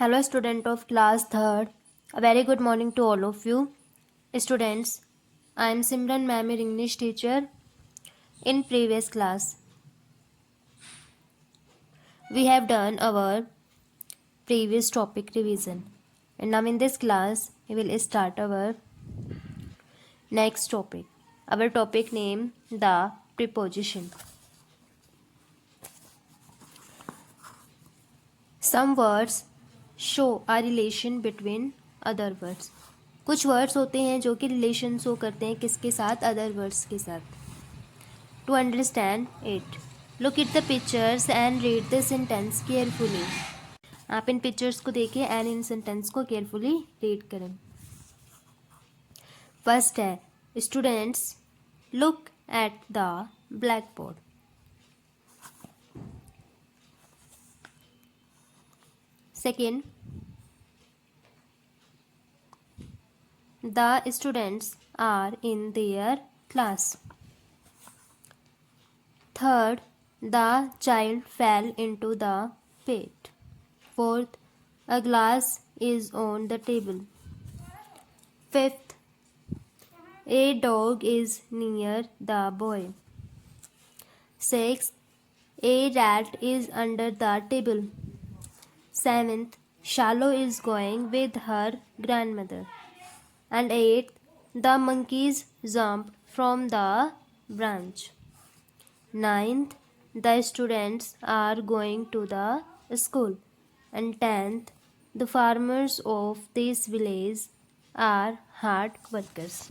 Hello, student of class 3rd. A very good morning to all of you. Students, I am Simran ma'am, your English teacher. In previous class, we have done our previous topic revision. And now in this class, we will start our next topic. Our topic name, the preposition. Some words show a relation between other words. कुछ words होते हैं जो कि relation show करते हैं किसके साथ, other words के साथ. To understand it, look at the pictures and read the sentence carefully. आप इन पिक्चर्स को देखें एंड इन सेंटेंस को केयरफुली रीड करें. फर्स्ट है, students look at the black board. Second, the students are in their class. Third, the child fell into the pit. Fourth, a glass is on the table. Fifth, a dog is near the boy. Sixth, a rat is under the table. Seventh, Shallow is going with her grandmother. And eighth, the monkeys jumped from the branch. Ninth, the students are going to the school. And 10th, the farmers of this village are hard workers.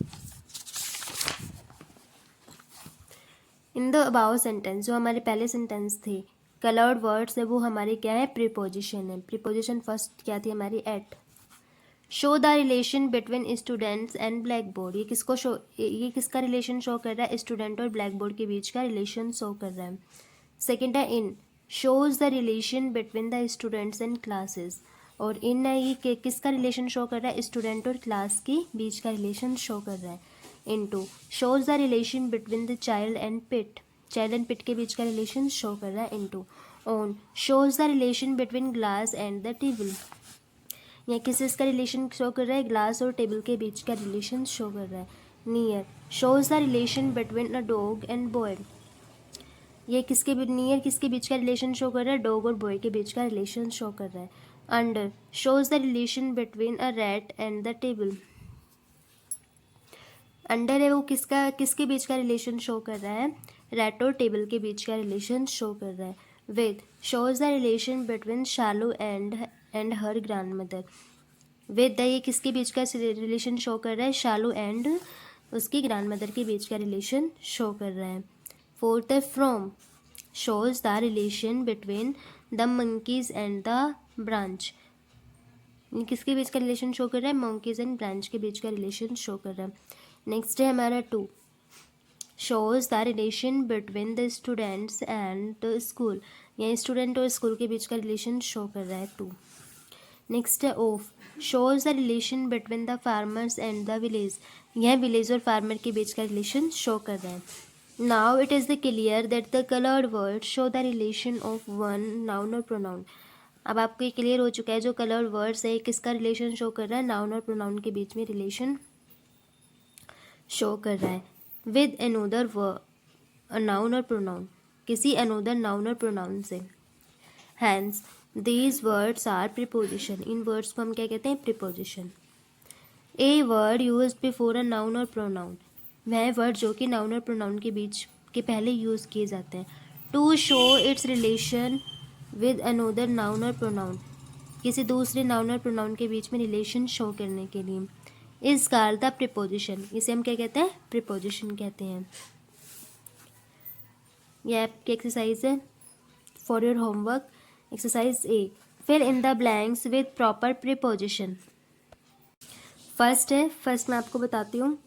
In the above sentence, जो हमारे पहले sentence थे, coloured words है वो हमारे क्या है, preposition है. प्रीपोजिशन फर्स्ट क्या थी हमारी, at. Show the relation between students and black board. ये किसका रिलेशन शो कर रहा है, स्टूडेंट और ब्लैक बोर्ड के बीच का रिलेशन शो कर रहा है. सेकेंड है in, shows the relation between the students and classes. और इन है ये किसका रिलेशन शो कर रहा है, स्टूडेंट और क्लास के बीच का रिलेशन शो कर रहा है. Into, shows the relation between the child and pit. Child and pit के बीच का रिलेशन शो कर रहा है. Into, on, shows the relation between glass and the table. यहाँ किस का रिलेशन शो कर रहा है, ग्लास और टेबल के बीच का रिलेशन शो कर रहा है. Near, shows the relation between a dog and boy. ये नियर किसके बीच का रिलेशन शो कर रहा है, डॉग और बॉय के बीच का रिलेशन शो कर रहा है. Under, shows the relation between a rat and the table. Under है वो किसके बीच का रिलेशन शो कर रहा है, रैट और टेबल के बीच का रिलेशन शो कर रहा है. With, shows the relation between Shalu and her grand mother. With, ये किसके बीच का रिलेशन शो कर रहा है, शालू एंड उसकी ग्रैंड मदर के बीच का रिलेशन शो कर रहा है. फोर्थ है from, shows the relation between the monkeys and the branch. किसके बीच का रिलेशन शो कर रहा है, मंकीज एंड ब्रांच के बीच का रिलेशन शो कर रहा है. नेक्स्ट है हमारा to, shows the relation between the students and the school. यहाँ स्टूडेंट और स्कूल के बीच का रिलेशन शो कर रहा है, टू. नेक्स्ट है of, shows the relation between the farmers and the village. यह विलेज और फार्मर के बीच का रिलेशन शो कर रहा है. Now it is the clear that the coloured word show the relation of one noun और प्रोनाउन. अब आपको ये क्लियर हो चुका है जो कलर्ड वर्ड्स है किसका रिलेशन शो कर रहा है, नाउन और प्रोनाउन के बीच में रिलेशन शो कर रहा है. विद अनोदर नाउन और प्रोनाउन, किसी अनोदर नाउन और प्रोनाउन से. Hence these words are preposition. इन वर्ड्स को हम क्या कहते हैं, preposition. A word use before a noun और प्रोनाउन, वह वर्ड जो कि नाउन और प्रोनाउन के बीच के पहले यूज़ किए जाते हैं. To show its relation with another noun और प्रोनाउन, किसी दूसरे नाउन और प्रोनाउन के बीच में रिलेशन शो करने के लिए. Is called the preposition. इसे हम क्या कहते हैं, प्रीपोजिशन कहते हैं. यह आपकी एक्सरसाइज है for your homework. Exercise A, fill in the blanks with proper preposition. First है, फर्स्ट मैं आपको बताती हूँ,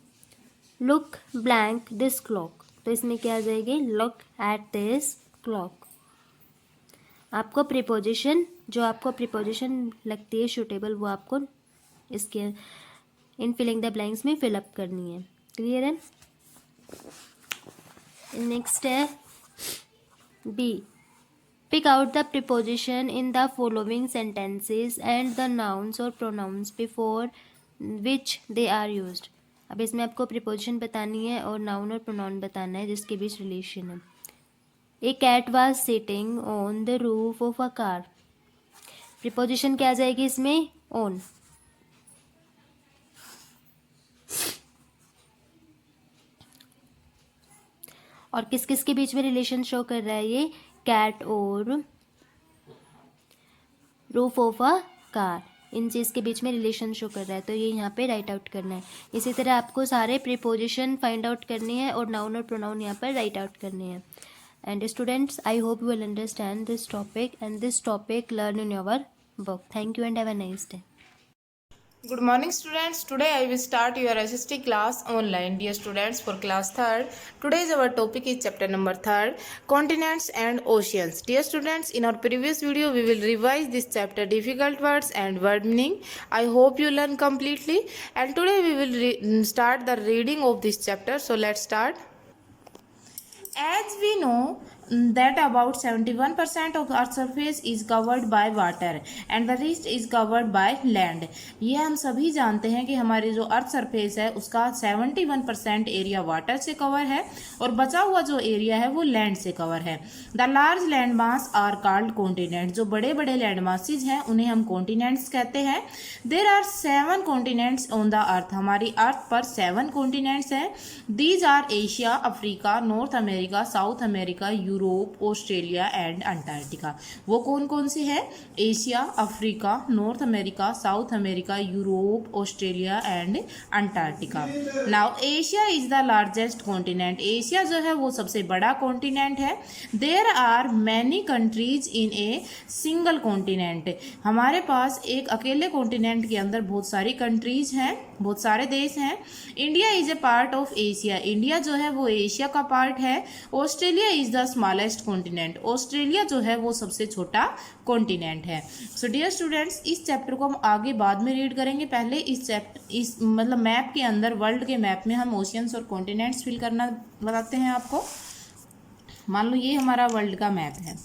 लुक ब्लैंक दिस क्लॉक. तो इसमें क्या आ जाएगी, लुक एट दिस क्लॉक. आपको प्रीपोजिशन, जो आपको प्रीपोजिशन लगती है सूटेबल, वो आपको इसके इन फिलिंग द ब्लैंक्स में फिलअप करनी है. क्लियर है. नेक्स्ट है B, Pick out the preposition in the following sentences and the nouns or pronouns before which they are used. अब इसमें आपको प्रिपोजिशन बतानी है और नाउन और प्रोनाउन बताना है जिसके बीच रिलेशन है. A cat was sitting on the roof of a car. Preposition क्या आ जाएगी इसमें? ऑन. और किस किस के बीच में रिलेशन शो कर रहा है ये? कैट और रूफ ऑफ अ कार, इन चीज़ के बीच में रिलेशन शो कर रहा है, तो ये यहाँ पे राइट आउट करना है. इसी तरह आपको सारे प्रीपोजिशन फाइंड आउट करने हैं और नाउन और प्रोनाउन यहाँ पर राइट आउट करने हैं. And students, I hope you will understand this topic and this topic learn in your book. Thank you and have a nice day. Good morning students. Today I will start your SST class online. Dear students, for class 3rd, today's our topic is chapter number 3rd, continents and oceans. Dear students, in our previous video we will revise this chapter difficult words and word meaning. I hope you learn completely, and today we will start the reading of this chapter. So let's start. As we know that about 71% of Earth's surface is covered by water and the rest is covered by land. ये हम सभी जानते हैं कि हमारी जो earth surface है उसका 71% एरिया वाटर से कवर है और बचा हुआ जो एरिया है वो लैंड से कवर है. The large land mass are called continent. जो बड़े बड़े लैंड मासेज हैं उन्हें हम कॉन्टिनेंट्स कहते हैं. There are 7 continents on the earth. हमारी अर्थ पर 7 कॉन्टिनेंट्स हैं. These are Asia, Africa, North America, South America, Europe, Australia and Antarctica. वो कौन कौन से हैं? Asia, Africa, North America, South America, Europe, Australia and Antarctica. Now Asia is the largest continent. Asia जो है वो सबसे बड़ा कॉन्टिनेंट है. There are many countries in a single continent. हमारे पास एक अकेले कॉन्टिनेंट के अंदर बहुत सारी कंट्रीज हैं, बहुत सारे देश हैं. India is a part of Asia. India जो है वो एशिया का पार्ट है. Australia is the smallest continent. Australia जो है वो सबसे छोटा कॉन्टिनेंट है. सो डियर स्टूडेंट्स, इस चैप्टर को हम आगे बाद में रीड करेंगे. पहले इस मतलब मैप के अंदर, वर्ल्ड के मैप में हम ओशियंस और कॉन्टिनेंट्स फिल करना बताते हैं आपको. मान लो ये हमारा वर्ल्ड का मैप है.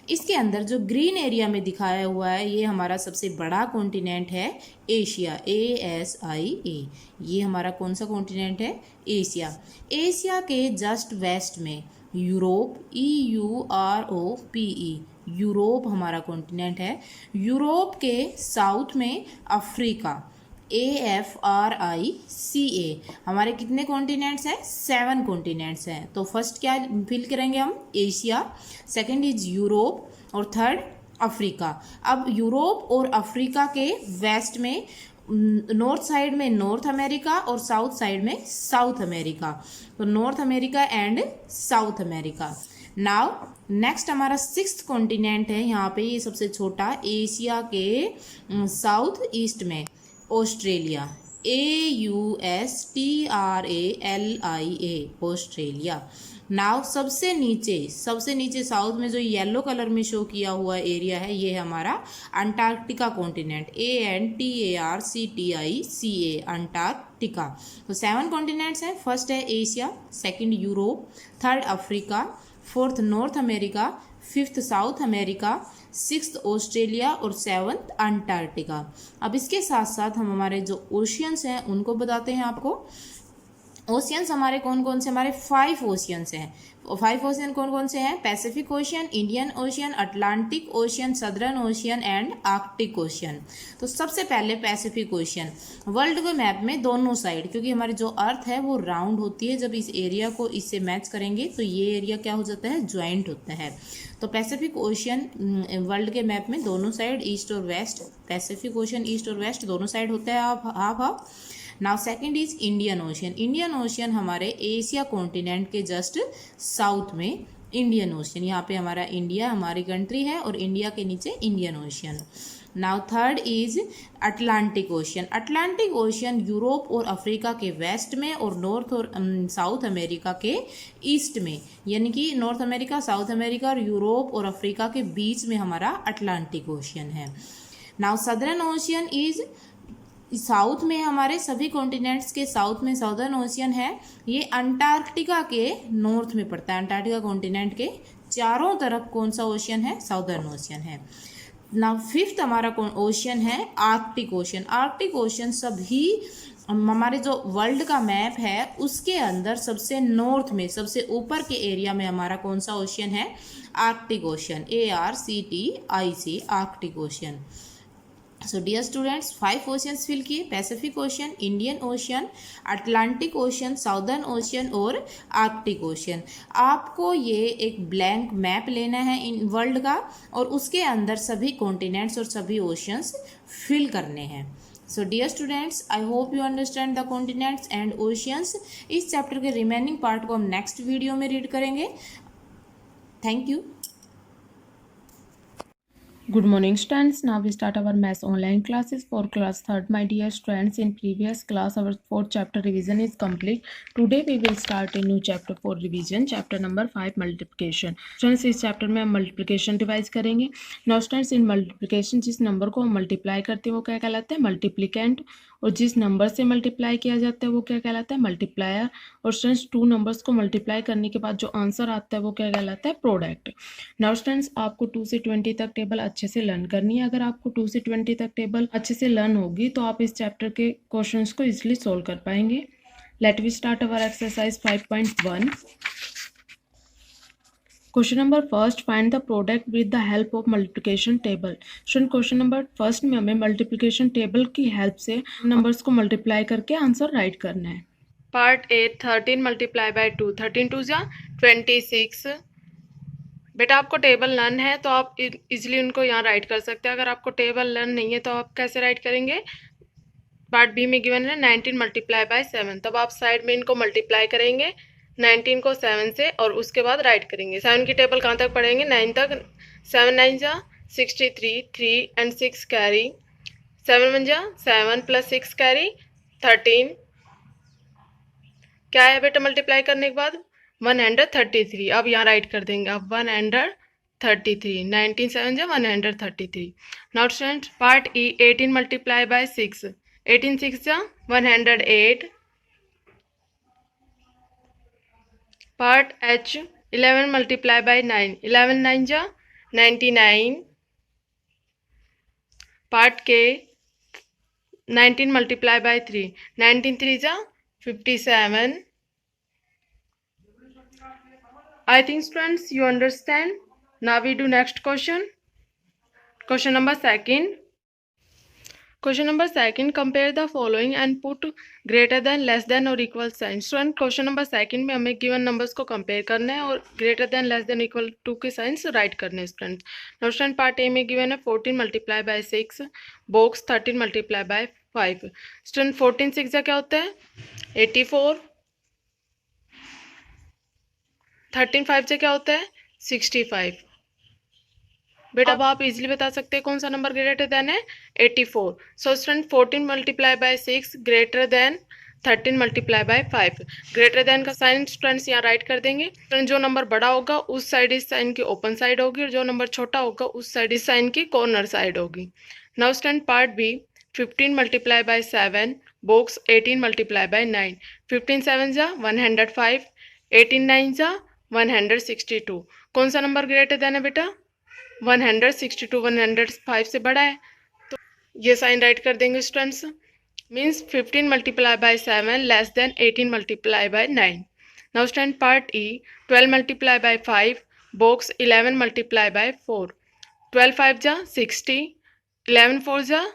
इसके अंदर जो ग्रीन एरिया में दिखाया हुआ है ये हमारा सबसे बड़ा कॉन्टिनेंट है एशिया. ASIA. ये हमारा कौन सा कॉन्टिनेंट है? एशिया. एशिया के जस्ट वेस्ट में यूरोप, EUROPE. यूरोप हमारा कॉन्टिनेंट है. यूरोप के साउथ में अफ्रीका, AFRICA. हमारे कितने कॉन्टिनेंट्स हैं? 7 कॉन्टिनेंट्स हैं. तो फर्स्ट क्या फिल करेंगे हम? एशिया. सेकंड इज यूरोप और थर्ड अफ्रीका. अब यूरोप और अफ्रीका के वेस्ट में, नॉर्थ साइड में नॉर्थ अमेरिका और साउथ साइड में साउथ अमेरिका. तो north America and south America. Now next हमारा 6th कॉन्टिनेंट है. यहाँ पे ये सबसे छोटा, एशिया के साउथ ईस्ट में ऑस्ट्रेलिया. AUSTRALIA. ऑस्ट्रेलिया. नाउ सबसे नीचे साउथ में जो येलो कलर में शो किया हुआ एरिया है ये है हमारा अंटार्कटिका कॉन्टिनेंट. ANTARCTICA. अंटार्कटिका. तो 7 कॉन्टिनेंट्स हैं. फर्स्ट है Asia, second Europe, third Africa, fourth north America, fifth south America, 6th Australia और 7th अंटार्कटिका. अब इसके साथ साथ हम हमारे जो ओशियंस हैं उनको बताते हैं आपको. ओशियंस हमारे कौन कौन से? हमारे 5 ओशियंस हैं. 5 ओशियन कौन कौन से हैं? Pacific Ocean, Indian Ocean, Atlantic ocean, southern ocean and Arctic ocean. तो सबसे पहले पैसिफिक ओशियन. वर्ल्ड के मैप में दोनों साइड, क्योंकि हमारी जो अर्थ है वो राउंड होती है, जब इस एरिया को इससे मैच करेंगे तो ये एरिया क्या हो जाता है? ज्वाइंट होता है. तो पैसिफिक ओशियन वर्ल्ड के मैप में दोनों साइड, ईस्ट और वेस्ट, पैसिफिक ओशियन ईस्ट और वेस्ट दोनों साइड होता है half. Now second is Indian ocean. Indian ocean हमारे एशिया कॉन्टिनेंट के जस्ट साउथ में इंडियन ओशियन. यहाँ पे हमारा इंडिया हमारी कंट्री है और इंडिया के नीचे Indian ocean. Now third is Atlantic ocean. Atlantic ocean Europe और अफ्रीका के वेस्ट में और नॉर्थ और साउथ अमेरिका के ईस्ट में, यानी कि नॉर्थ अमेरिका, साउथ अमेरिका और यूरोप और अफ्रीका के बीच में हमारा अटलांटिक ओशियन है. Now southern ocean is south में, हमारे सभी कॉन्टिनेंट्स के साउथ में सदर्न ओशियन है. ये अंटार्कटिका के नॉर्थ में पड़ता है, अंटार्कटिका कॉन्टिनेंट के चारों तरफ कौन सा ओशियन है? साउदर्न ओशियन है। नाउ फिफ्थ हमारा कौन ओशियन है? Arctic ocean. आर्कटिक ओशियन सभी हमारे जो वर्ल्ड का मैप है उसके अंदर सबसे नॉर्थ में, सबसे ऊपर के एरिया में हमारा कौन सा ओशियन है? Arctic Ocean. ARCTIC, Arctic Ocean. So dear students, 5 oceans fill किए। Pacific Ocean, Indian Ocean, Atlantic Ocean, Southern Ocean और आर्कटिक ओशियन। आपको ये एक ब्लैंक मैप लेना है इन वर्ल्ड का और उसके अंदर सभी कॉन्टिनेंट्स और सभी ओशियंस फिल करने हैं। So dear students, I hope you understand the continents and oceans. इस चैप्टर के रिमेनिंग पार्ट को हम नेक्स्ट वीडियो में रीड करेंगे। Thank you. Good morning students. Now we start our maths online classes for class 3rd. My dear students, in previous class our 4th chapter revision is complete. Today we will start a new chapter for revision, chapter number 5, multiplication. Students, इस chapter में हम multiplication devices करेंगे. Now students, in multiplication जिस number को हम multiply करते हैं वो क्या कहलाता है? मल्टीप्लिकेंट। और जिस नंबर से मल्टीप्लाई किया जाता है वो क्या कहलाता है? मल्टीप्लायर। और स्टूडेंट्स, 2 नंबर्स को मल्टीप्लाई करने के बाद जो आंसर आता है वो क्या कहलाता है? प्रोडक्ट। नाउ स्टूडेंट्स, आपको 2 से 20 तक टेबल अच्छे से लर्न करनी है। अगर आपको 2 से 20 तक टेबल अच्छे से लर्न होगी तो आप इस चैप्टर के क्वेश्चंस को इजीली सोल्व कर पाएंगे। Let we start our exercise 5.1। Question number first, find the product with the help of multiplication table. Student, question number first में हमें मल्टीप्लिकेशन टेबल की हेल्प से नंबर्स को मल्टीप्लाई करके आंसर राइट करना है। पार्ट 8, 13 मल्टीप्लाई बाई 2, 13 2 जा 26। बेटा आपको टेबल लर्न है तो आप इजीली उनको यहाँ राइट कर सकते हैं। अगर आपको टेबल लर्न नहीं है तो आप कैसे राइट करेंगे? पार्ट बी में गिवन है 19 मल्टीप्लाई बाई 7, तब आप साइड में इनको मल्टीप्लाई करेंगे 19 को 7 से और उसके बाद राइट करेंगे। 7 की टेबल कहाँ तक पढ़ेंगे? 9 तक। 7 9 जा 63, 3 and 6 कैरी, 7 1 जा 7 प्लस 6 कैरी 13। क्या है बेटा मल्टीप्लाई करने के बाद? 133। अब यहाँ राइट कर देंगे अब 133। 19 7 जा 133। नाउ स्टूडेंट, पार्ट ई 18 मल्टीप्लाई बाय 6, 18 6 जा 108। पार्ट एच 11 मल्टीप्लाई बाय 9, 11 9 जा 99। पार्ट के 19 मल्टीप्लाई बाय 3, 19 3 जा 57। I think students you understand. Now we do next question. Question number second. Question number second, compare the following and put greater than, less than और equal sign. Student, question number second में हमें given numbers को compare करना है और greater than, less than, equal to के signs write करने हैं student. Now student, part A में given है 14 multiply by 6, box 13 multiply by 5. Student, 14 6 क्या होता है? 84। 13 5 से क्या होता है? 65। बेटा अब आप इजीली बता सकते हैं कौन सा नंबर ग्रेटर देन है? 84। So student, 14 multiply by 6 greater than 13 multiply by 5। Greater than का साइन स्टूडेंट्स यहाँ राइट कर देंगे। स्टूडेंट, जो नंबर बड़ा होगा उस साइड इस साइन की ओपन साइड होगी और जो नंबर छोटा होगा उस साइड इस साइन की कॉर्नर साइड होगी। Now student, part B 15 multiply by 7, box 18 multiply by 9। 15 7 जा 105, 18 9 जा 162। कौन सा नंबर ग्रेटर देन है बेटा? 162। 105 से बड़ा है तो ये साइन राइट कर देंगे students. Means 15 multiply by 7 less than 18 multiply by 9। Now student, part E 12 multiply by 5, box 11 multiply by 4। 12 5 जा 60, 11 4 जा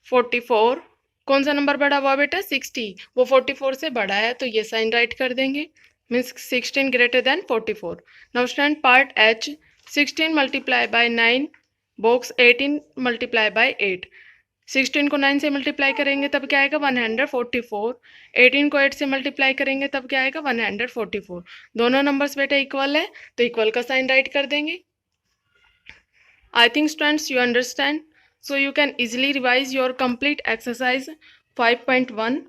44। कौन सा नंबर बड़ा हुआ बेटा? 60। वो 44 से बड़ा है तो ये साइन राइट कर देंगे। Means 16 greater than 44। Now student, part H 16 multiply by 9, box 18 multiply bye 8। 16 को 9 से मल्टीप्लाई करेंगे तब क्या आएगा? 144। 18 को 8 से मल्टीप्लाई करेंगे तब क्या आएगा? 144। दोनों नंबर्स बेटा इक्वल है तो इक्वल का साइन राइट कर देंगे। I think students you understand, so you can easily revise your complete exercise 5.1।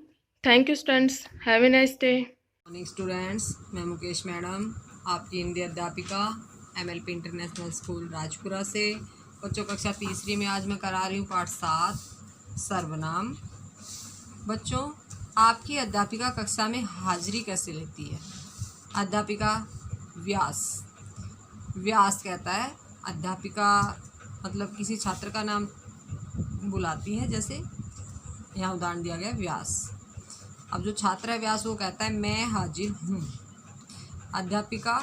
Thank you students, have a nice day. Morning students, मैं मुकेश मैडम, आपकी हिंदी अध्यापिका MLP इंटरनेशनल स्कूल राजपुरा से। बच्चों कक्षा तीसरी में आज मैं करा रही हूँ पाठ 7, सर्वनाम। बच्चों, आपकी अध्यापिका कक्षा में हाजिरी कैसे लेती है? अध्यापिका व्यास। व्यास कहता है अध्यापिका मतलब किसी छात्र का नाम बुलाती है, जैसे यहाँ उदाहरण दिया गया व्यास। अब जो छात्र है व्यास वो कहता है मैं हाजिर हूँ। अध्यापिका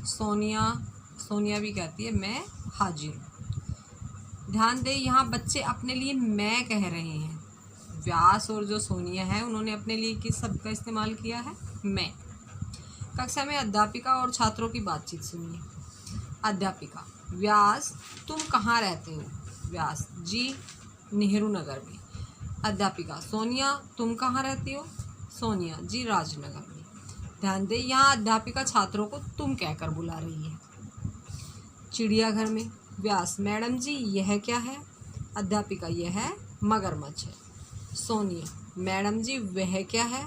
सोनिया भी कहती है मैं हाजिर हूँ। ध्यान दें यहाँ बच्चे अपने लिए मैं कह रहे हैं। व्यास और जो सोनिया है उन्होंने अपने लिए किस शब्द का इस्तेमाल किया है? मैं। कक्षा में अध्यापिका और छात्रों की बातचीत सुनिए। अध्यापिका, व्यास तुम कहाँ रहते हो? व्यास, जी नेहरू नगर में। अध्यापिका, सोनिया तुम कहाँ रहती हो? सोनिया, जी राजनगर में। ध्यान दें यहाँ अध्यापिका छात्रों को तुम कहकर बुला रही है। चिड़ियाघर में। व्यास, मैडम जी यह क्या है? अध्यापिका, यह मगरमच्छ है। सोनिया, मैडम जी वह क्या है?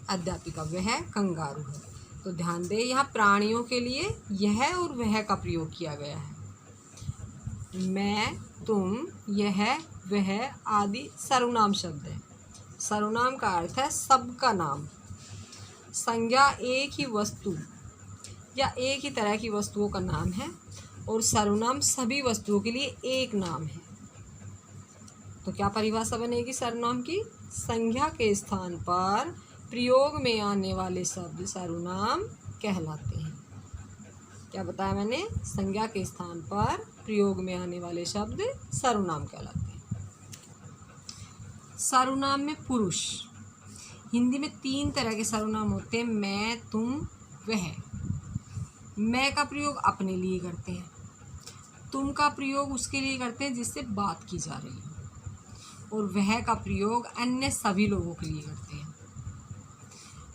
अध्यापिका, वह कंगारू है। तो ध्यान दें यहाँ प्राणियों के लिए यह और वह का प्रयोग किया गया है। मैं, तुम, यह, वह आदि सर्वनाम शब्द है। सर्वनाम का अर्थ है सबका नाम। संज्ञा एक ही वस्तु या एक ही तरह की वस्तुओं का नाम है और सर्वनाम सभी वस्तुओं के लिए एक नाम है। तो क्या परिभाषा बनेगी सर्वनाम की? संज्ञा के स्थान पर प्रयोग में आने वाले शब्द सर्वनाम कहलाते हैं। क्या बताया मैंने? संज्ञा के स्थान पर प्रयोग में आने वाले शब्द सर्वनाम कहलाते हैं। सर्वनाम में पुरुष। हिंदी में 3 तरह के सर्वनाम होते हैं, मैं, तुम, वह। मैं का प्रयोग अपने लिए करते हैं। तुम का प्रयोग उसके लिए करते हैं जिससे बात की जा रही है। और वह का प्रयोग अन्य सभी लोगों के लिए करते हैं।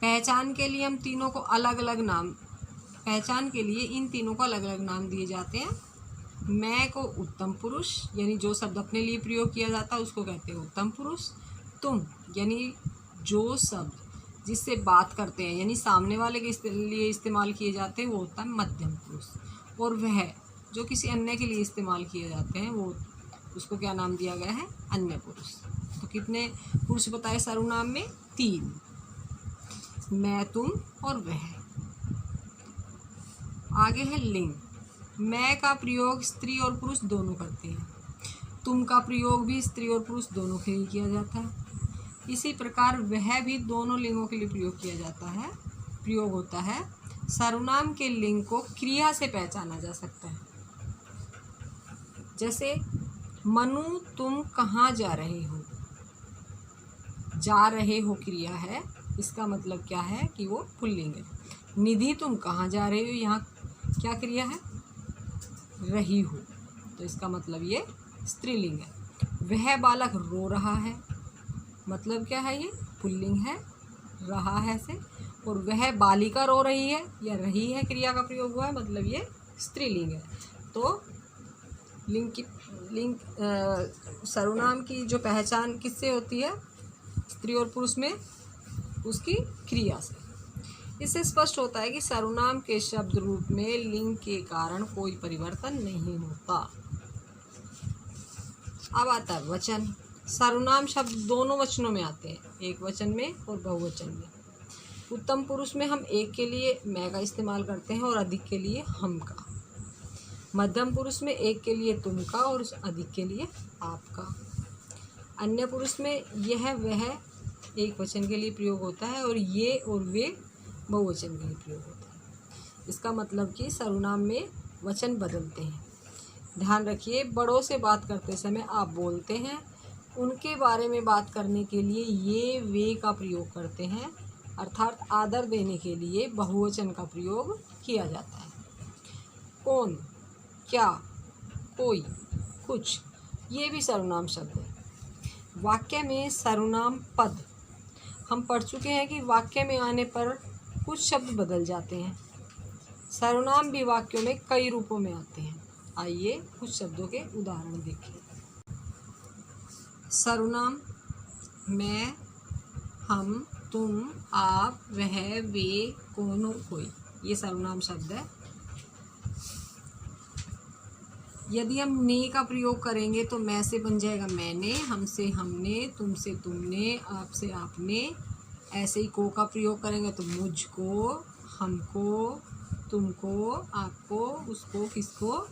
पहचान के लिए इन तीनों को अलग अलग नाम दिए जाते हैं। मैं को उत्तम पुरुष यानी जो शब्द अपने लिए प्रयोग किया जाता है उसको कहते हैं उत्तम पुरुष। तुम यानी जो शब्द जिससे बात करते हैं यानी सामने वाले के लिए इस्तेमाल किए जाते हैं वो होता है मध्यम पुरुष। और वह जो किसी अन्य के लिए इस्तेमाल किए जाते हैं वो उसको क्या नाम दिया गया है? अन्य पुरुष। तो कितने पुरुष बताए सर्वनाम में? 3। मैं, तुम और वह। आगे है लिंग। मैं का प्रयोग स्त्री और पुरुष दोनों करते हैं। तुम का प्रयोग भी स्त्री और पुरुष दोनों के लिए किया जाता है। इसी प्रकार वह भी दोनों लिंगों के लिए प्रयोग होता है। सर्वनाम के लिंग को क्रिया से पहचाना जा सकता है। जैसे मनु तुम कहाँ जा रहे हो? जा रहे हो क्रिया है, इसका मतलब क्या है कि वो पुल्लिंग है। निधि तुम कहाँ जा रहे हो? यहाँ क्या क्रिया है? रही हो, तो इसका मतलब ये स्त्रीलिंग है। वह बालक रो रहा है, मतलब क्या है? ये पुल्लिंग है, रहा है से। और वह बालिका रो रही है या रही है क्रिया का प्रयोग हुआ है, मतलब ये स्त्रीलिंग है। तो सर्वनाम की जो पहचान किससे होती है? स्त्री और पुरुष में उसकी क्रिया से। इससे स्पष्ट होता है कि सर्वनाम के शब्द रूप में लिंग के कारण कोई परिवर्तन नहीं होता। अब आता है वचन। सर्वनाम शब्द दोनों वचनों में आते हैं, एक वचन में और बहुवचन में। उत्तम पुरुष में हम एक के लिए मैं का इस्तेमाल करते हैं और अधिक के लिए हम का। मध्यम पुरुष में एक के लिए तुम का और अधिक के लिए आप का। अन्य पुरुष में यह वह एक वचन के लिए प्रयोग होता है और ये और वे बहुवचन के लिए प्रयोग होता है। इसका मतलब कि सर्वनाम में वचन बदलते हैं। ध्यान रखिए, बड़ों से बात करते समय आप बोलते हैं, उनके बारे में बात करने के लिए ये वे का प्रयोग करते हैं, अर्थात आदर देने के लिए बहुवचन का प्रयोग किया जाता है। कौन, क्या, कोई, कुछ, ये भी सर्वनाम शब्द है। वाक्य में सर्वनाम पद। हम पढ़ चुके हैं कि वाक्य में आने पर कुछ शब्द बदल जाते हैं। सर्वनाम भी वाक्यों में कई रूपों में आते हैं। आइए कुछ शब्दों के उदाहरण देखें। सर्वनाम मैं, हम, तुम, आप, वह, वे, कौन और कोई, ये सर्वनाम शब्द है। यदि हम ने का प्रयोग करेंगे तो मैं से बन जाएगा मैंने, हमसे हमने, तुमसे तुमने, आपसे आपने। ऐसे ही को का प्रयोग करेंगे तो मुझको, हमको, तुमको, आपको, उसको, किसको।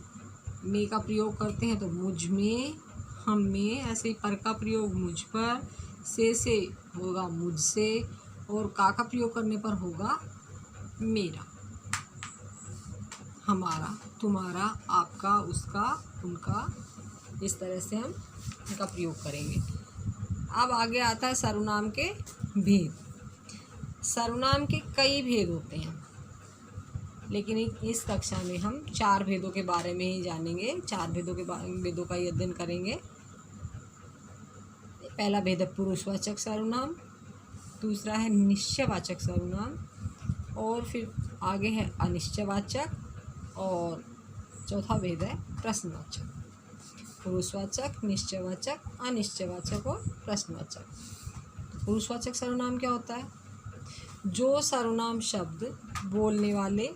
में का प्रयोग करते हैं तो मुझ में, हम में। ऐसे ही पर का प्रयोग मुझ पर, से होगा मुझसे, और का प्रयोग करने पर होगा मेरा, हमारा, तुम्हारा, आपका, उसका, उनका। इस तरह से हम इनका प्रयोग करेंगे। अब आगे आता है सर्वनाम के भेद। सर्वनाम के कई भेद होते हैं, लेकिन इस कक्षा में हम 4 भेदों के बारे में ही जानेंगे। 4 भेदों का ही अध्ययन करेंगे। पहला भेद है पुरुषवाचक सर्वनाम, दूसरा है निश्चयवाचक सर्वनाम, और फिर आगे है अनिश्चयवाचक, और चौथा भेद है प्रश्नवाचक। पुरुषवाचक, निश्चयवाचक, अनिश्चयवाचक और प्रश्नवाचक। पुरुषवाचक सर्वनाम क्या होता है? जो सर्वनाम शब्द बोलने वाले,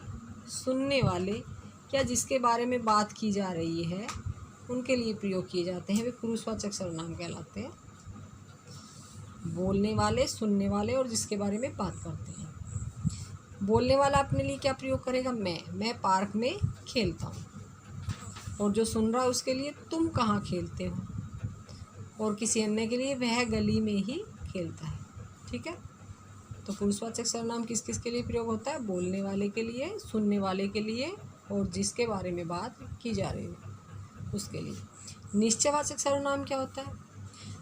सुनने वाले या जिसके बारे में बात की जा रही है उनके लिए प्रयोग किए जाते हैं, वे पुरुषवाचक सर्वनाम कहलाते हैं। बोलने वाले, सुनने वाले और जिसके बारे में बात करते हैं। बोलने वाला अपने लिए क्या प्रयोग करेगा? मैं पार्क में खेलता हूँ। और जो सुन रहा है उसके लिए तुम कहाँ खेलते हो। और किसी अन्य के लिए वह गली में ही खेलता है। ठीक है, तो पुरुषवाचक सर्वनाम किस किस के लिए प्रयोग होता है? बोलने वाले के लिए, सुनने वाले के लिए और जिसके बारे में बात की जा रही है उसके लिए। निश्चयवाचक सर्वनाम क्या होता है?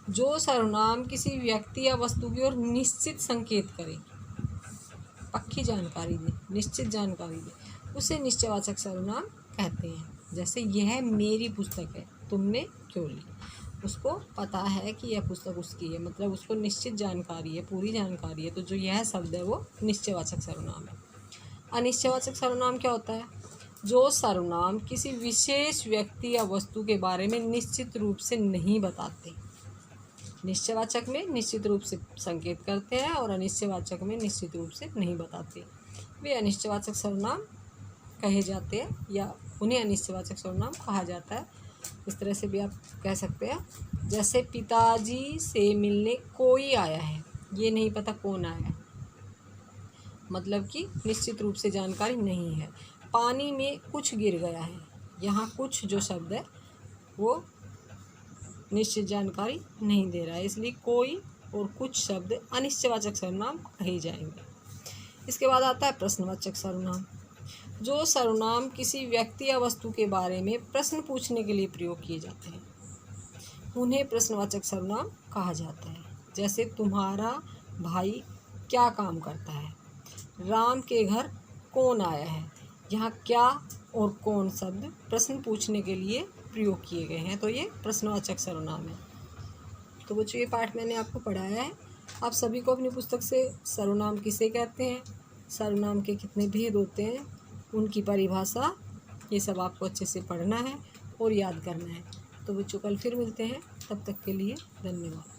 जो सर्वनाम किसी व्यक्ति या वस्तु की ओर निश्चित संकेत करे, पक्की जानकारी दे, निश्चित जानकारी दे, उसे निश्चयवाचक सर्वनाम कहते हैं। जैसे यह मेरी पुस्तक है, तुमने क्यों ली। उसको पता है कि यह पुस्तक उसकी है, मतलब उसको निश्चित जानकारी है, पूरी जानकारी है, तो जो यह शब्द है वो निश्चयवाचक सर्वनाम है। अनिश्चयवाचक सर्वनाम क्या होता है? जो सर्वनाम किसी विशेष व्यक्ति या वस्तु के बारे में निश्चित रूप से नहीं बताते। निश्चयवाचक में निश्चित रूप से संकेत करते हैं और अनिश्चयवाचक में निश्चित रूप से नहीं बताते, वे अनिश्चयवाचक सर्वनाम कहे जाते हैं या उन्हें अनिश्चयवाचक सर्वनाम कहा जाता है। इस तरह से भी आप कह सकते हैं, जैसे पिताजी से मिलने कोई आया है, ये नहीं पता कौन आया है, मतलब कि निश्चित रूप से जानकारी नहीं है। पानी में कुछ गिर गया है, यहाँ कुछ जो शब्द है वो निश्चित जानकारी नहीं दे रहा है, इसलिए कोई और कुछ शब्द अनिश्चयवाचक सर्वनाम कहे जाएंगे। इसके बाद आता है प्रश्नवाचक सर्वनाम। जो सर्वनाम किसी व्यक्ति या वस्तु के बारे में प्रश्न पूछने के लिए प्रयोग किए जाते हैं उन्हें प्रश्नवाचक सर्वनाम कहा जाता है। जैसे तुम्हारा भाई क्या काम करता है, राम के घर कौन आया है, यहाँ क्या और कौन शब्द प्रश्न पूछने के लिए प्रयोग किए गए हैं, तो ये प्रश्नवाचक सर्वनाम है। तो बच्चों, ये पाठ मैंने आपको पढ़ाया है। आप सभी को अपनी पुस्तक से सर्वनाम किसे कहते हैं, सर्वनाम के कितने भेद होते हैं, उनकी परिभाषा, ये सब आपको अच्छे से पढ़ना है और याद करना है। तो बच्चों, कल फिर मिलते हैं, तब तक के लिए धन्यवाद।